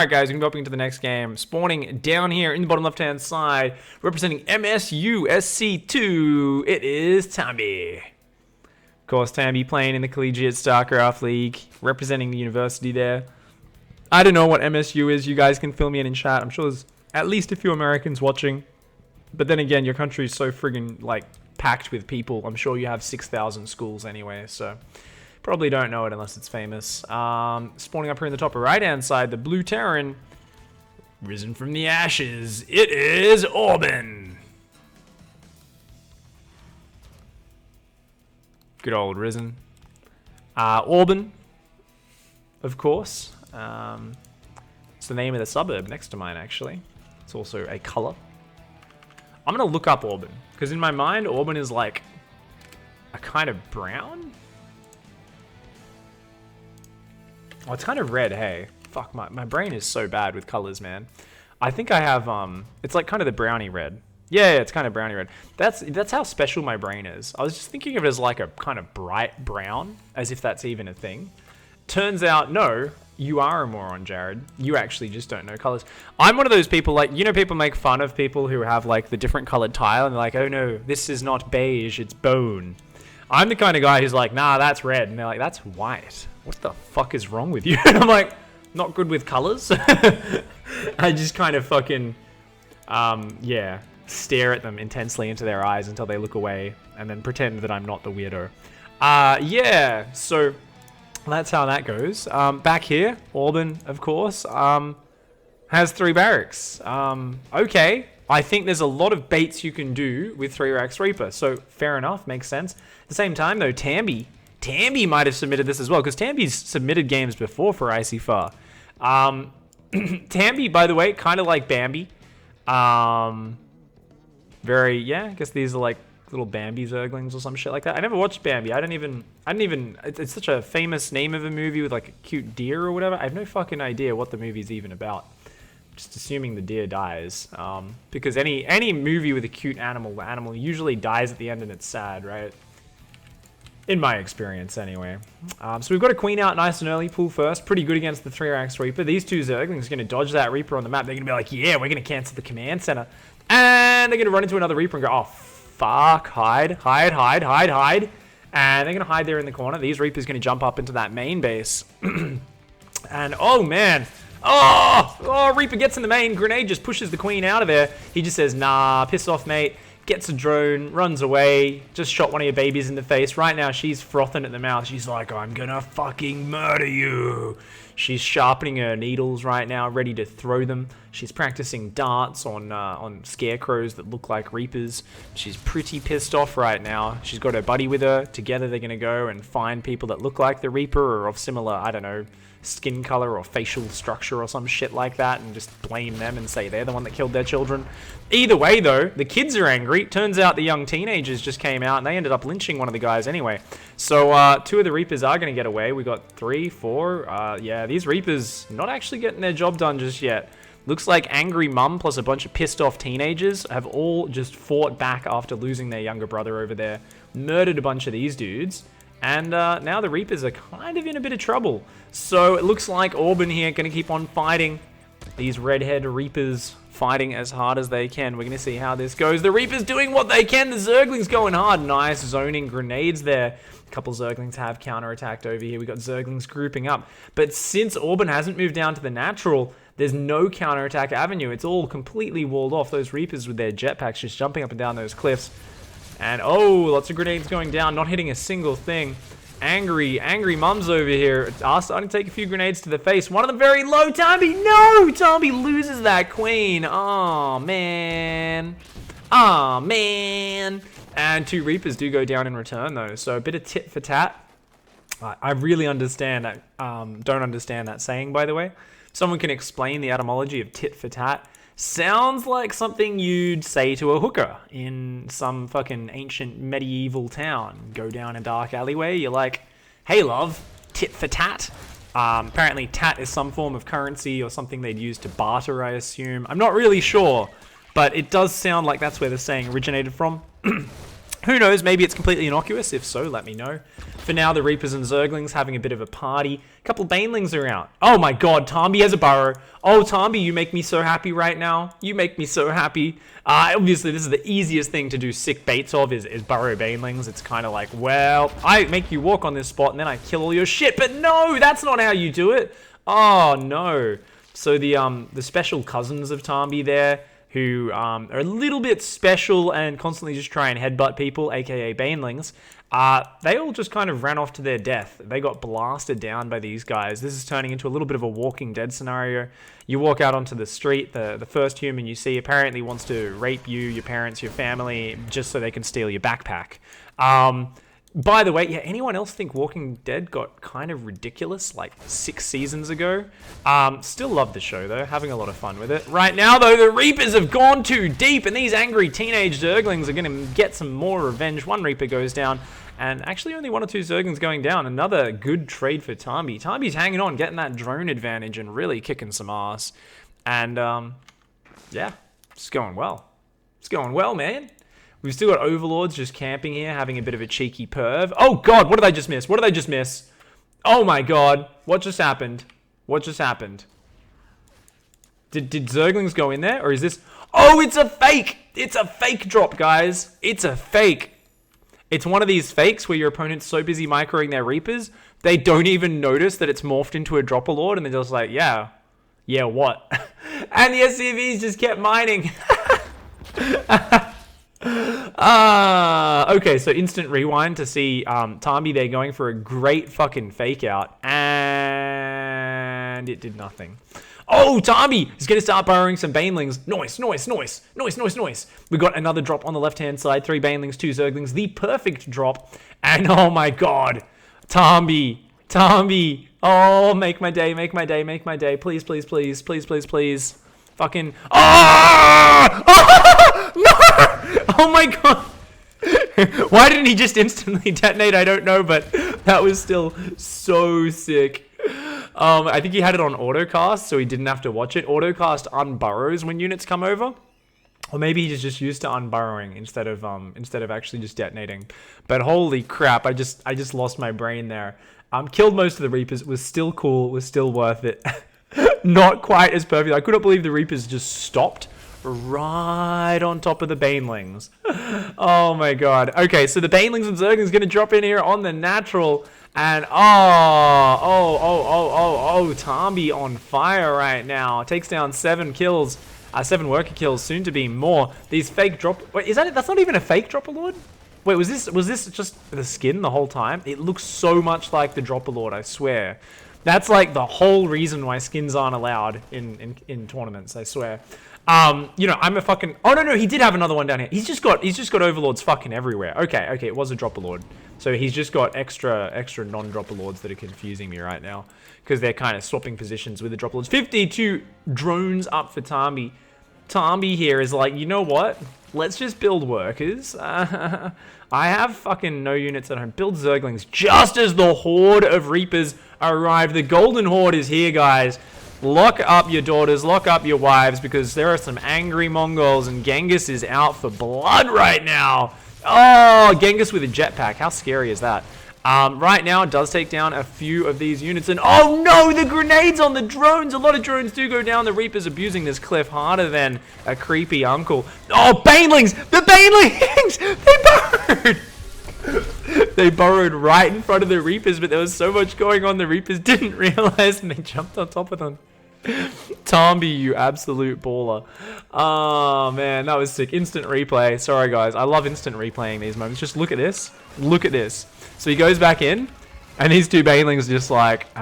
Alright guys, we're going to be hopping into the next game. Spawning down here in the bottom left-hand side, representing MSU SC2, it is Tami. Of course, Tami playing in the Collegiate StarCraft League, representing the university there. I don't know what MSU is, you guys can fill me in chat. I'm sure there's at least a few Americans watching. But then again, your country is so friggin' like packed with people. I'm sure you have 6,000 schools anyway, so probably don't know it unless it's famous. Spawning up here in the top right-hand side, the blue Terran, risen from the ashes. It is Orbin. Good old risen. Orbin, of course. It's the name of the suburb next to mine, actually. It's also a color. I'm gonna look up Orbin, because in my mind, Orbin is like a kind of brown. Oh, it's kind of red, hey. Fuck, my brain is so bad with colors, man. I think I have, it's like kind of the brownie red. Yeah, it's kind of brownie red. That's how special my brain is. I was just thinking of it as like a kind of bright brown, as if that's even a thing. Turns out, no, you are a moron, Jared. You actually just don't know colors. I'm one of those people, like, you know, people make fun of people who have like the different colored tile, and they're like, oh no, this is not beige, it's bone. I'm the kind of guy who's like, nah, that's red. And they're like, that's white. What the fuck is wrong with you? And I'm like, not good with colors. I just kind of fucking, yeah, stare at them intensely into their eyes until they look away and then pretend that I'm not the weirdo. Yeah, so that's how that goes. Back here, Orbin, of course, has 3 barracks. Okay. I think there's a lot of baits you can do with 3-Rax Reaper, so fair enough, makes sense. At the same time, though, Tami might have submitted this as well, because Tami's submitted games before for ICYFAR. Tami, by the way, kind of like Bambi. Very, yeah, I guess these are like little Bambi Zerglings or some shit like that. I never watched Bambi. I didn't even, it's such a famous name of a movie with like a cute deer or whatever. I have no fucking idea what the movie's even about. Just assuming the deer dies, because any movie with a cute animal, the animal usually dies at the end and it's sad, right? In my experience, anyway. So we've got a queen out nice and early, pull first, pretty good against the 3-Rax Reaper. These 2 Zerglings are going to dodge that Reaper on the map. They're going to be like, yeah, we're going to cancel the command center. And they're going to run into another Reaper and go, oh, fuck, hide. And they're going to hide there in the corner. These Reapers going to jump up into that main base. And, oh, man. Oh, Reaper gets in the main. Grenade just pushes the queen out of there. He just says, nah, piss off, mate. Gets a drone, runs away. Just shot one of your babies in the face. Right now, she's frothing at the mouth. She's like, I'm gonna fucking murder you. She's sharpening her needles right now, ready to throw them. She's practicing darts on scarecrows that look like Reapers. She's pretty pissed off right now. She's got her buddy with her. Together, they're gonna go and find people that look like the Reaper or of similar, I don't know, skin color or facial structure or some shit like that, and just blame them and say they're the one that killed their children. Either way, though, the kids are angry. Turns out the young teenagers just came out and they ended up lynching one of the guys anyway. So 2 of the Reapers are going to get away. We got 3, 4. Yeah, these Reapers not actually getting their job done just yet. Looks like angry mum plus a bunch of pissed off teenagers have all just fought back after losing their younger brother over there. Murdered a bunch of these dudes. And now the Reapers are kind of in a bit of trouble. So it looks like Orbin here going to keep on fighting. These redhead Reapers fighting as hard as they can. We're going to see how this goes. The Reapers doing what they can. The Zerglings going hard. Nice zoning grenades there. A couple Zerglings have counterattacked over here. We got Zerglings grouping up. But since Orbin hasn't moved down to the natural, there's no counterattack avenue. It's all completely walled off. Those Reapers with their jetpacks just jumping up and down those cliffs. And, oh, lots of grenades going down, not hitting a single thing. Angry mums over here are starting to take a few grenades to the face. One of them very low. Tami, no! Tami loses that queen. Oh, man. Oh, man. And 2 Reapers do go down in return, though. So a bit of tit for tat. I really understand that. Don't understand that saying, by the way. Someone can explain the etymology of tit for tat. Sounds like something you'd say to a hooker in some fucking ancient medieval town. Go down a dark alleyway, you're like, hey love, tit for tat. Apparently tat is some form of currency or something they'd use to barter, I assume. I'm not really sure, but it does sound like that's where the saying originated from. Who knows, maybe it's completely innocuous. If so, let me know. For now, the Reapers and Zerglings having a bit of a party. A couple Banelings are out. Oh my god, Tami has a burrow. Oh, Tami, you make me so happy right now. You make me so happy. Obviously, this is the easiest thing to do sick baits of is Burrowed Banelings. It's kind of like, well, I make you walk on this spot and then I kill all your shit. But no, that's not how you do it. Oh, no. So the special cousins of Tami there, who are a little bit special and constantly just try and headbutt people, aka Banelings, they all just kind of ran off to their death. They got blasted down by these guys. This is turning into a little bit of a Walking Dead scenario. You walk out onto the street, the first human you see apparently wants to rape you, your parents, your family, just so they can steal your backpack. By the way, yeah, anyone else think Walking Dead got kind of ridiculous like 6 seasons ago? Still love the show though, having a lot of fun with it. Right now though, the Reapers have gone too deep and these angry teenage Zerglings are going to get some more revenge. One Reaper goes down and actually only 1 or 2 Zerglings going down. Another good trade for Tami. Tami's hanging on, getting that drone advantage and really kicking some ass. And yeah, it's going well. It's going well, man. We've still got Overlords just camping here, having a bit of a cheeky perv. Oh, God, what did I just miss? What did I just miss? Oh, my God. What just happened? What just happened? Did Zerglings go in there? Or is this... Oh, it's a fake! It's a fake drop, guys. It's a fake. It's one of these fakes where your opponent's so busy microing their Reapers, they don't even notice that it's morphed into a Drop-a-Lord, and they're just like, yeah. Yeah, what? And the SCVs just kept mining. Okay, so instant rewind to see Tami there going for a great fucking fake out, and it did nothing. Oh, Tami is going to start burrowing some Banelings. Noise, noise, noise, noise, noise, noise. We got another drop on the left-hand side. 3 Banelings, 2 Zerglings. The perfect drop. And oh my god. Tami. Tami. Oh, make my day, make my day, make my day. Please, please, please, please, please, please. Fucking... Oh! Oh! No! Oh my god. Why didn't he just instantly detonate? I don't know, but that was still so sick. I think he had it on autocast, so he didn't have to watch it. Autocast unburrows when units come over. Or maybe he's just used to unburrowing instead of actually just detonating. But holy crap, I just lost my brain there. Killed most of the Reapers, was still cool, was still worth it. Not quite as perfect. I couldn't believe the Reapers just stopped right on top of the Banelings. Oh my god. Okay, so the Banelings and Zerglings going to drop in here on the natural. And Tami on fire right now. Takes down 7 kills. 7 worker kills, soon to be more. These fake drop... Wait, is that it? That's not even a fake Drop-a-Lord? Wait, was this just the skin the whole time? It looks so much like the Drop-a-Lord, I swear. That's like the whole reason why skins aren't allowed in tournaments, I swear. You know, I'm a fucking... Oh, no, he did have another one down here. He's just got Overlords fucking everywhere. Okay, it was a Drop-a-Lord. So he's just got extra non-Drop-a-Lords that are confusing me right now. Because they're kind of swapping positions with the Drop-a-Lords. 52 drones up for Tami. Tami here is like, you know what? Let's just build workers. I have fucking no units at home. Build Zerglings just as the horde of Reapers arrive. The Golden Horde is here, guys. Lock up your daughters, lock up your wives, because there are some angry Mongols, and Genghis is out for blood right now. Oh, Genghis with a jetpack. How scary is that? Right now, it does take down a few of these units, and oh no, the grenades on the drones. A lot of drones do go down. The Reapers abusing this cliff harder than a creepy uncle. Oh, Banelings! The Banelings! They burrowed! They burrowed right in front of the Reapers, but there was so much going on, the Reapers didn't realize, and they jumped on top of them. Tami, you absolute baller. Oh, man, that was sick. Instant replay. Sorry, guys. I love instant replaying these moments. Just look at this. Look at this. So he goes back in, and these 2 Banelings are just like,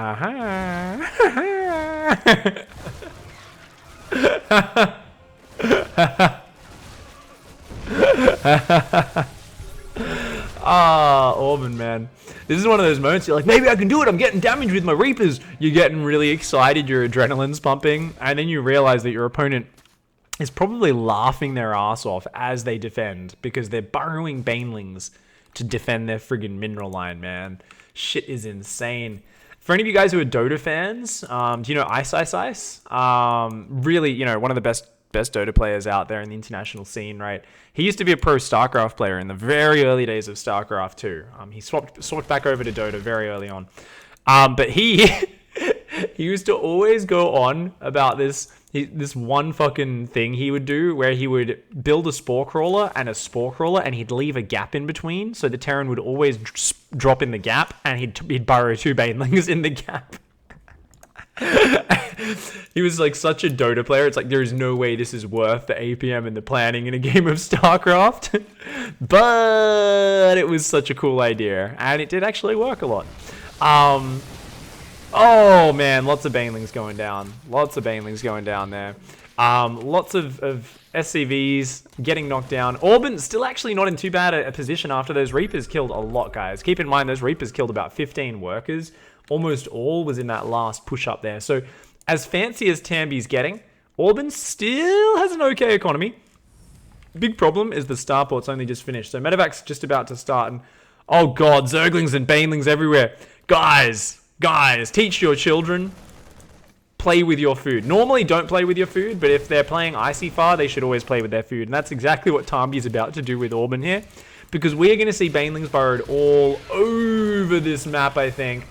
Orbin, man. This is one of those moments you're like, maybe I can do it. I'm getting damage with my Reapers. You're getting really excited. Your adrenaline's pumping. And then you realize that your opponent is probably laughing their ass off as they defend, because they're burrowing Banelings to defend their friggin' mineral line, man. Shit is insane. For any of you guys who are Dota fans, do you know Ice? Really, you know, one of the best Dota players out there in the international scene, right? He used to be a pro StarCraft player in the very early days of StarCraft 2. He swapped back over to Dota very early on. But he he used to always go on about this one fucking thing he would do where he would build a spore crawler and he'd leave a gap in between, so the Terran would always drop in the gap, and he'd burrow 2 banelings in the gap. He was like such a Dota player. It's like, there's no way this is worth the APM and the planning in a game of StarCraft. But it was such a cool idea, and it did actually work a lot. Oh man, lots of banelings going down. Lots of banelings going down there. Lots of SCVs getting knocked down. Orbin still actually not in too bad a position after those Reapers killed a lot, guys. Keep in mind, those Reapers killed about 15 workers. Almost all was in that last push up there. So as fancy as Tami's getting, Orbin still has an okay economy. Big problem is the starport's only just finished. So medevac's just about to start. And oh god, Zerglings and banelings everywhere. Guys, teach your children. Play with your food. Normally don't play with your food, but if they're playing ICYFAR, they should always play with their food. And that's exactly what Tami's about to do with Orbin here. Because we're going to see banelings burrowed all over this map, I think.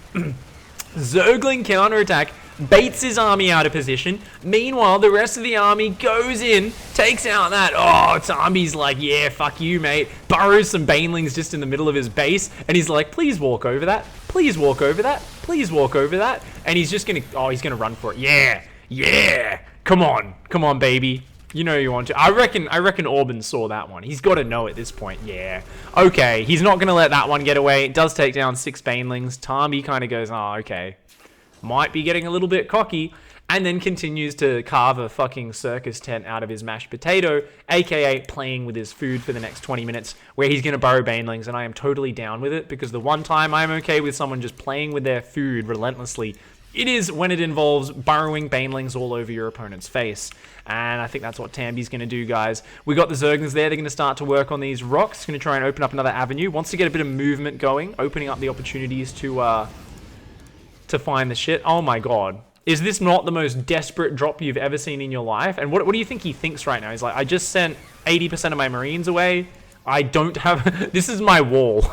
Zergling counterattack, baits his army out of position. Meanwhile, the rest of the army goes in, takes out that. Oh, Tami's like, yeah, fuck you, mate. Burrows some banelings just in the middle of his base. And he's like, please walk over that. Please walk over that. Please walk over that. And he's just going to, he's going to run for it. Yeah. Yeah. Come on, baby. You know you want to. I reckon Orbin saw that one. He's got to know at this point. Yeah. Okay. He's not going to let that one get away. It does take down 6 banelings. Tami kind of goes, oh, okay. Might be getting a little bit cocky. And then continues to carve a fucking circus tent out of his mashed potato, aka playing with his food for the next 20 minutes, where he's going to burrow banelings. And I am totally down with it, because the one time I'm okay with someone just playing with their food relentlessly, it is when it involves burrowing banelings all over your opponent's face. And I think that's what Tami's going to do, guys. We got the Zerglings there. They're going to start to work on these rocks. Going to try and open up another avenue. Wants to get a bit of movement going, opening up the opportunities to find the shit. Oh my god. Is this not the most desperate drop you've ever seen in your life? And what do you think he thinks right now? He's like, I just sent 80% of my Marines away. I don't have... This is my wall.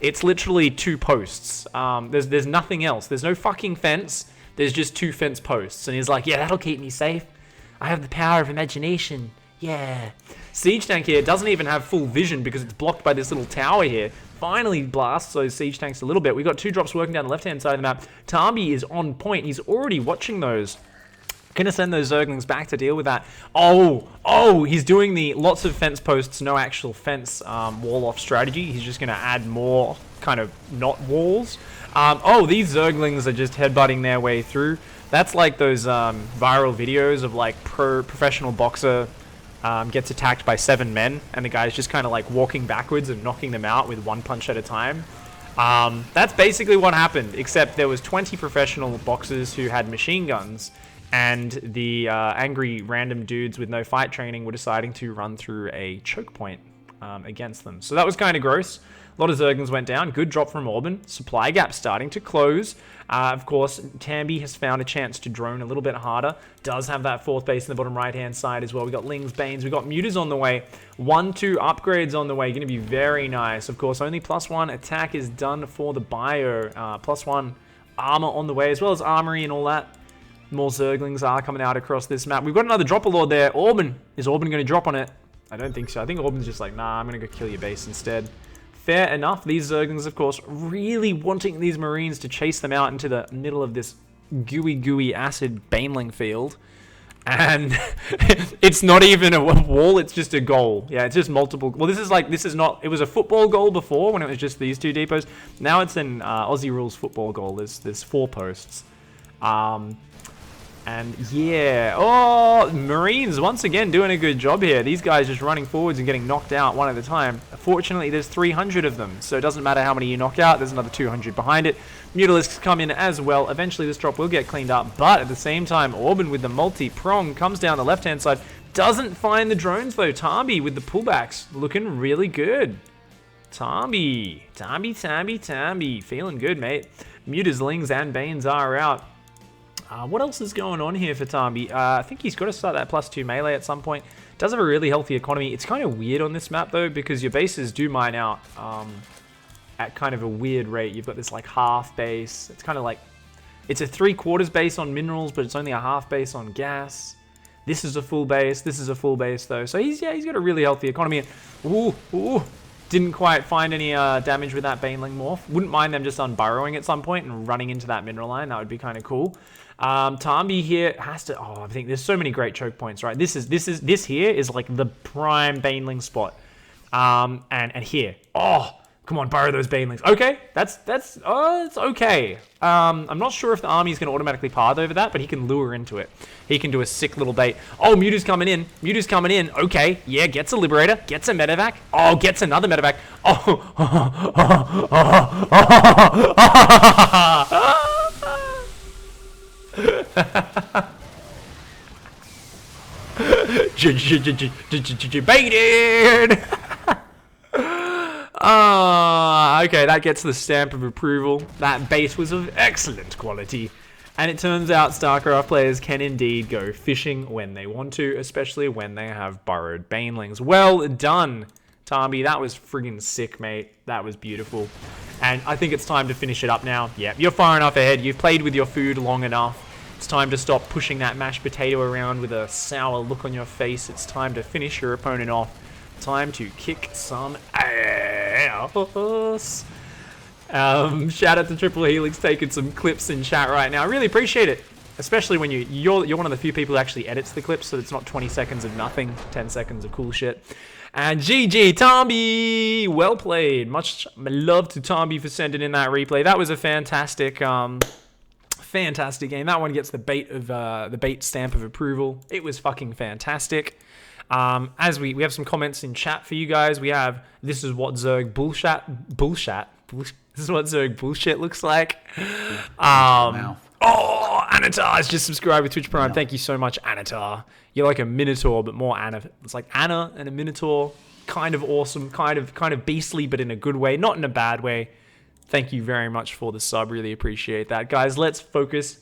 It's literally 2 posts. There's nothing else. There's no fucking fence. There's just 2 fence posts. And he's like, yeah, that'll keep me safe. I have the power of imagination. Yeah. Siege tank here doesn't even have full vision because it's blocked by this little tower here. Finally blasts those siege tanks a little bit. We've got 2 drops working down the left-hand side of the map. Tami is on point. He's already watching those. Gonna send those Zerglings back to deal with that. Oh, he's doing the lots of fence posts, no actual fence wall-off strategy. He's just gonna add more kind of not walls. These Zerglings are just headbutting their way through. That's like those viral videos of like professional boxer gets attacked by 7 men, and the guy's just kind of like walking backwards and knocking them out with 1 punch at a time. That's basically what happened, except there was 20 professional boxers who had machine guns, and the angry random dudes with no fight training were deciding to run through a choke point against them. So that was kind of gross. A lot of Zerglings went down. Good drop from Orbin. Supply gap starting to close. Of course, Tami has found a chance to drone a little bit harder. Does have that 4th base in the bottom right-hand side as well. We got Lings, Banes. We got Mutas on the way. 1-2 upgrades on the way. Going to be very nice. Of course, only +1 attack is done for the bio. +1 armor on the way, as well as armory and all that. More Zerglings are coming out across this map. We've got another dropper lord there. Orbin. Is Orbin going to drop on it? I don't think so. I think Orbin's just like, nah, I'm going to go kill your base instead. Fair enough. These Zerglings, of course, really wanting these Marines to chase them out into the middle of this gooey acid baneling field. And it's not even a wall, it's just a goal. Yeah, it's just multiple. Well, this is not, it was a football goal before when it was just these 2 depots. Now it's an Aussie rules football goal. There's 4 posts. And yeah, Marines once again doing a good job here. These guys just running forwards and getting knocked out one at a time. Fortunately, there's 300 of them, so it doesn't matter how many you knock out. There's another 200 behind it. Mutalisks come in as well. Eventually, this drop will get cleaned up, but at the same time, Orbin with the multi-prong comes down the left-hand side. Doesn't find the drones, though. Tami with the pullbacks. Looking really good. Tami. Feeling good, mate. Mutas, Lings, and Banes are out. What else is going on here for Tami? I think he's got to start that +2 melee at some point. Does have a really healthy economy. It's kind of weird on this map, though, because your bases do mine out at kind of a weird rate. You've got this, like, half base. It's kind of like... It's a 3/4 base on minerals, but it's only a half base on gas. This is a full base. This is a full base, though. So he's got a really healthy economy. Ooh. Didn't quite find any damage with that Baneling morph. Wouldn't mind them just unburrowing at some point and running into that mineral line. That would be kind of cool. Tami here has to... Oh, I think there's so many great choke points, right? This here is like the prime Baneling spot. And here. Oh, come on, burrow those Banelings. Okay, it's okay. I'm not sure if the army is going to automatically path over that, but he can lure into it. He can do a sick little bait. Oh, Mewtwo's coming in. Mewtwo's coming in. Okay, yeah, gets a Liberator, gets a Medevac. Oh, gets another Medevac. Oh. Jebaited. Okay, that gets the stamp of approval. That bait was of excellent quality. And it turns out StarCraft players can indeed go fishing when they want to, especially when they have burrowed banelings. Well done, Tami. That was friggin' sick, mate. That was beautiful. And I think it's time to finish it up now. Yeah, you're far enough ahead. You've played with your food long enough. It's time to stop pushing that mashed potato around with a sour look on your face. It's time to finish your opponent off. Time to kick some ass. Shout out to Triple Helix taking some clips in chat right now. I really appreciate it, especially when you're one of the few people who actually edits the clips, so it's not 20 seconds of nothing, 10 seconds of cool shit. And GG Tami, well played. Much love to Tami for sending in that replay. That was a fantastic fantastic game. That one gets the bait stamp of approval. It was fucking fantastic. As we have some comments in chat for you guys. We have, this is what Zerg bullshit. This is what Zerg bullshit looks like. Oh, Anatar has just subscribed with Twitch Prime. Thank you so much, Anatar. You're like a Minotaur, but more Anna. It's like Anna and a Minotaur. Kind of awesome, kind of beastly, but in a good way, not in a bad way. Thank you very much for the sub. Really appreciate that. Guys, let's focus